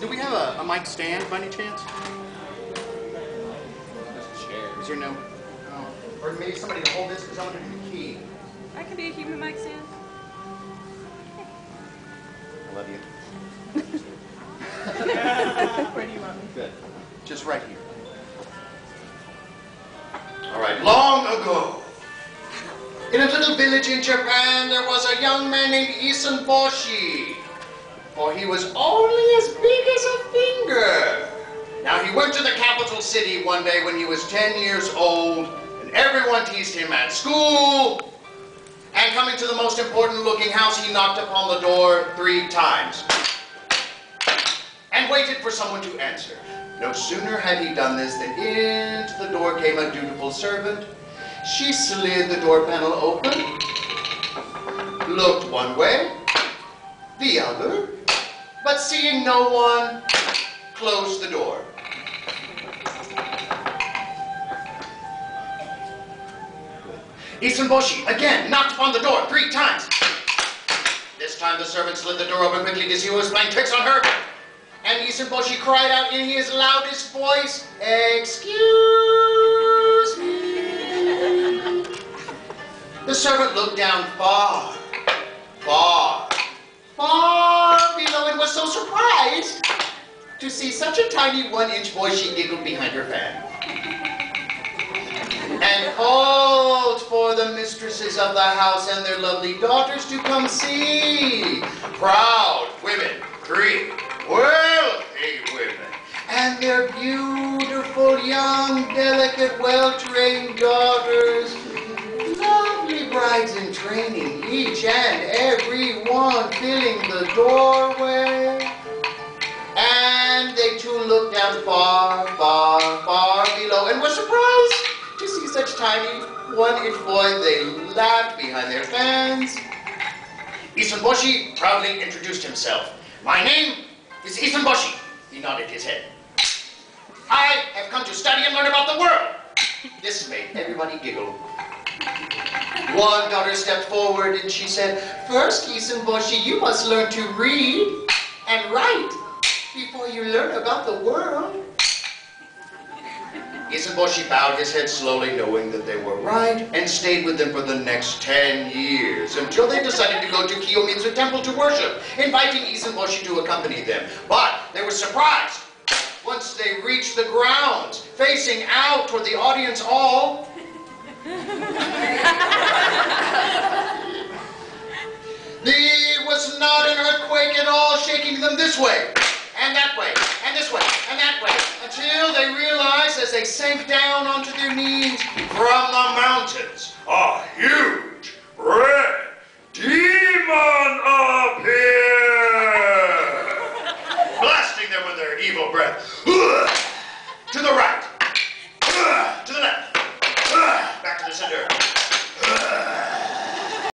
do we have a mic stand by any chance? Is there no? Oh. Or maybe somebody to hold this because I want to do the key. I can be a human mic stand. I love you. Where do you want me? Good. Just right here. All right. Long ago, in a little village in Japan, there was a young man named Isenboshi. For he was only as big as a finger. Now he went to the capital city one day when he was 10 years old, and everyone teased him at school. And coming to the most important looking house, he knocked upon the door 3 times. And waited for someone to answer. No sooner had he done this than into the door came a dutiful servant. She slid the door panel open, looked one way, the other, but seeing no one, closed the door. Isenboshi again knocked upon the door 3 times. This time the servant slid the door open quickly to see who was playing tricks on her. And Isenboshi cried out in his loudest voice, "Excuse me." The servant looked down far, far, far below and was so surprised to see such a tiny 1-inch boy she giggled behind her fan. And called for the mistresses of the house and their lovely daughters to come see. Proud women, 3 wealthy women, and their beautiful, young, delicate, well-trained daughters. Lovely brides in training, each and every one filling the doorway. And they too looked down far, far, far below and were surprised to see such tiny 1-inch boys. They laughed behind their fans. Isenboshi proudly introduced himself. "My name is Isenboshi." He nodded his head. "I have come to study and learn about the world." This made everybody giggle. One daughter stepped forward and she said, "First, Isenboshi, you must learn to read and write before you learn about the world." Isenboshi bowed his head slowly, knowing that they were right, and stayed with them for the next 10 years, until they decided to go to Kiyomitsu Temple to worship, inviting Isenboshi to accompany them. But they were surprised once they reached the grounds, facing out toward the audience hall. There was not an earthquake at all, shaking them this way, and that way, and this way, and that way, until they realized as they sank down onto their knees from the mountains, a huge red